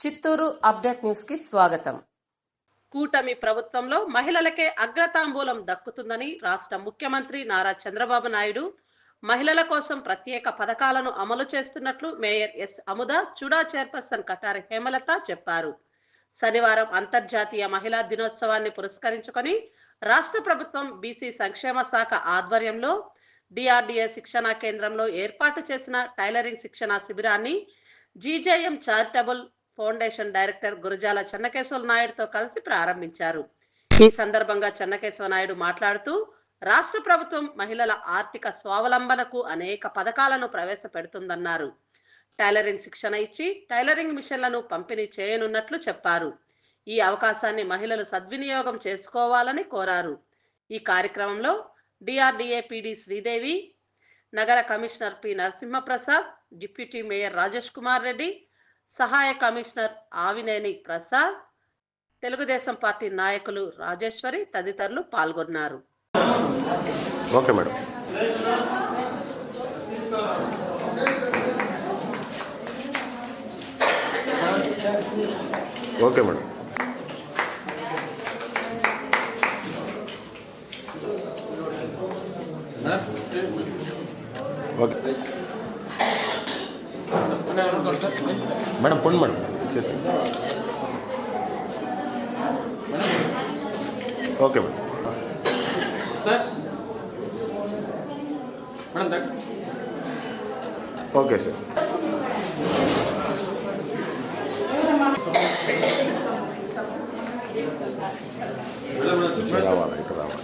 Chittoor update news కి స్వాగతం. కూటమి ప్రభుత్వంలో మహిళలకే అగ్రతాంబూలం దక్కుతుందని రాష్ట్ర ముఖ్యమంత్రి నారా చంద్రబాబు నాయుడు మహిళల కోసం ప్రత్యేక పథకాలను అమలు చేస్తున్నట్లు mayor S Amuda, Chuda chairperson Katari Hemalatha చెప్పారు. శనివారం అంతర్జాతీయ మహిళా దినోత్సవాన్ని పురస్కరించుకొని రాష్ట్ర ప్రభుత్వం బీసీ సంక్షేమ శాఖ ఆధ్వర్యంలో డిఆర్డీఏ శిక్షణా కేంద్రంలో ఏర్పాటు చేసిన టైలరింగ్ శిక్షణా శిబిరాన్ని GJM charitable foundation director Gurajala Chennakesava నాయుడుతో కలిసి ప్రారంభించారు. ఈ సందర్భంగా చెన్నకేశవ నాయుడు మాట్లాడుతూ, రాష్ట్ర ప్రభుత్వం మహిళల ఆర్థిక స్వావలంబనకు అనేక పథకాలను ప్రవేశపెడుతుందన్నారు. టైలరింగ్ శిక్షణ ఇచ్చి టైలరింగ్ మిషన్లను పంపిణీ చేయనున్నట్లు చెప్పారు. ఈ అవకాశాన్ని మహిళలు సద్వినియోగం చేసుకోవాలని కోరారు. ఈ కార్యక్రమంలో డిఆర్డీఏ పీడీ శ్రీదేవి, నగర commissioner P Narasimha Prasad, deputy mayor Rajesh Kumar Reddy, సహాయ కమిషనర్ ఆవినేని ప్రసాద్, తెలుగుదేశం పార్టీ నాయకులు రాజేశ్వరి తదితరులు పాల్గొన్నారు. Okay madam. Okay madam. Okay madam, పొండి మేడం చేసి. Okay madam. Sir madam, okay sir. రావాలి, ఇక్కడ రావాలి.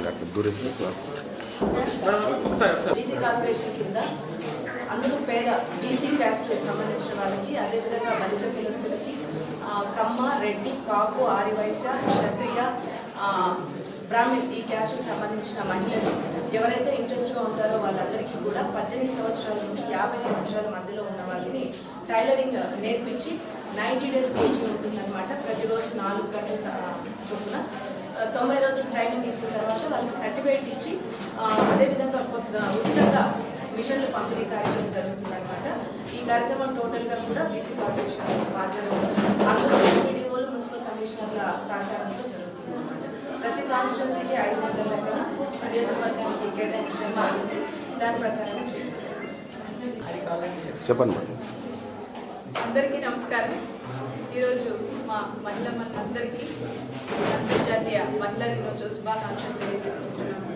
అక్కడ దూరేసి బీసీ కార్పొరేషన్ కింద అందరూ పేద బీసీ క్యాస్ట్కి సంబంధించిన వాళ్ళకి, అదేవిధంగా బలిజ కులస్తులకి, కమ్మ, రెడ్డి, కాపు, ఆదివైశ్య, క్షత్రియ, బ్రాహ్మణ్ ఈ క్యాస్ట్కి సంబంధించిన మహిళలు ఎవరైతే ఇంట్రెస్ట్గా ఉంటారో వాళ్ళందరికీ కూడా 18 సంవత్సరాల నుంచి 50 సంవత్సరాల మధ్యలో ఉన్న వాళ్ళని టైలరింగ్ నేర్పించి 90 డేస్ కోచింగ్ ఉంటుందన్నమాట. ప్రతిరోజు 4 గంటల చొప్పున 90 రోజులు ట్రైనింగ్ ఇచ్చిన తర్వాత వాళ్ళకి సర్టిఫికేట్ ఇచ్చి అదేవిధంగా ఉచితంగా మిషన్లు పంపిణీ కార్యక్రమం జరుగుతుందన్నమాట. ఈ కార్యక్రమం టోటల్గా కూడా బీసీ కార్పొరేషన్ ఆధ్వర్యంలో అందరూ ఎస్పీడీఓలు, మున్సిపల్ కమిషనర్ల సహకారంతో జరుగుతుంది అన్నమాట. ప్రతి కాన్స్టిట్యున్సీకి 500 లెక్కన నియోజకవర్గానికి కేటాయించడం జరిగింది. దాని ప్రకారం చెప్పండి మేడం. అందరికీ నమస్కారం. ఈరోజు మా మహిళలందరికీ అంతర్జాతీయ మహిళా దినోత్సవ శుభాకాంక్షలు తెలియజేసుకుంటున్నాము.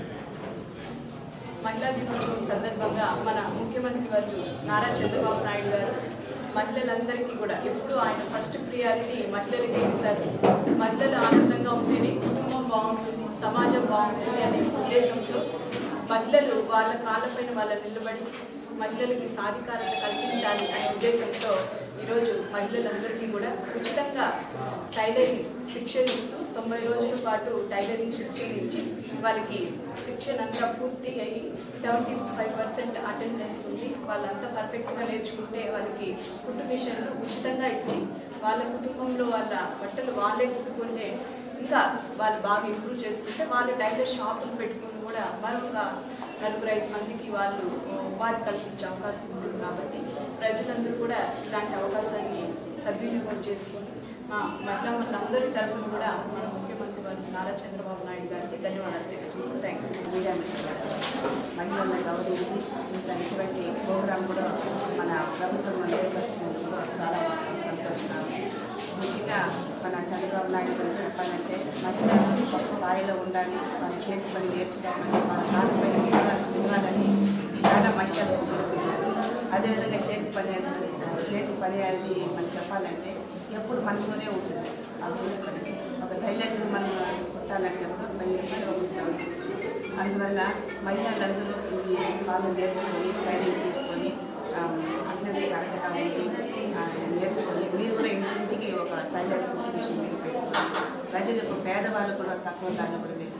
మహిళా దినోత్సవం సందర్భంగా మన ముఖ్యమంత్రి వారు నారా చంద్రబాబు నాయుడు గారు మహిళలందరికీ కూడా ఎప్పుడు ఆయన ఫస్ట్ ప్రియారిటీ మహిళలకే ఇస్తారు. మహిళలు ఆనందంగా ఉంటేనే కుటుంబం బాగుంటుంది, సమాజం బాగుంటుంది అనే ఉద్దేశంతో మహిళలు వాళ్ళ కాళ్ళపైన వాళ్ళ నిలబడి మహిళలకి సాధికారత కల్పించాలి అనే ఉద్దేశంతో ఈరోజు మహిళలందరికీ కూడా ఉచితంగా టైలరింగ్ శిక్షణ ఇస్తూ 90 రోజుల పాటు టైలరింగ్ శిక్షణ ఇచ్చి వాళ్ళకి శిక్షణ అంతా పూర్తి అయ్యి 75% అటెండెన్స్ ఉంది. వాళ్ళంతా పర్ఫెక్ట్గా నేర్చుకుంటే వాళ్ళకి కుట్టు మిషన్లు ఉచితంగా ఇచ్చి వాళ్ళ కుటుంబంలో వాళ్ళ బట్టలు వాళ్ళే కుట్టుకుంటే ఇంకా వాళ్ళు బాగా ఇంప్రూవ్ చేసుకుంటే వాళ్ళు టైలర్ షాపులు పెట్టుకుని కూడా మరొక 4-5 మందికి వాళ్ళు ఉపాధి కల్పించే అవకాశం ఉంటుంది. కాబట్టి ప్రజలందరూ కూడా ఇలాంటి అవకాశాన్ని సద్వినియోగం చేసుకొని మా మహిళలందరి తరఫున కూడా మన ముఖ్యమంత్రి వారు నారా చంద్రబాబు నాయుడు గారికి ధన్యవాదాలు తెలియజేస్తూ థ్యాంక్ యూ. మీడియా మహిళలను గౌరవించి ఇటువంటి ప్రోగ్రాం కూడా మన ప్రభుత్వం ఏర్పరిచినందుకు చాలా సంతోషిస్తున్నాను. ముఖ్యంగా మన చంద్రబాబు నాయుడు గారు చెప్పాలంటే మహిళలు ఒక స్థాయిలో ఉండాలి, మన చేతి పని నేర్చుకోవాలని, మన కాళ్ళపైన ఇవ్వాలని చాలా మహిళలు చూస్తున్నారు. అదేవిధంగా చేతి పని అనేది మనం చెప్పాలంటే ఎప్పుడు మనతోనే ఉంటుంది. ఆ చేతి పని ఒక టైలరింగ్ మనం కుట్టాలంటే కూడా మహిళలు ఉంటుంది. అందువల్ల మహిళలందరూ ఇది వాళ్ళు నేర్చుకొని ట్రైనింగ్ తీసుకొని అభివృద్ధి కరెక్ట్గా ఉండి నేర్చుకొని మీరు కూడా ఇంటికి ఒక టైలరింగ్ మిషన్ మీరు పెట్టుకోవాలి. ప్రజలకు పేదవాళ్ళు కూడా తక్కువ దాన్ని కూడా మీరు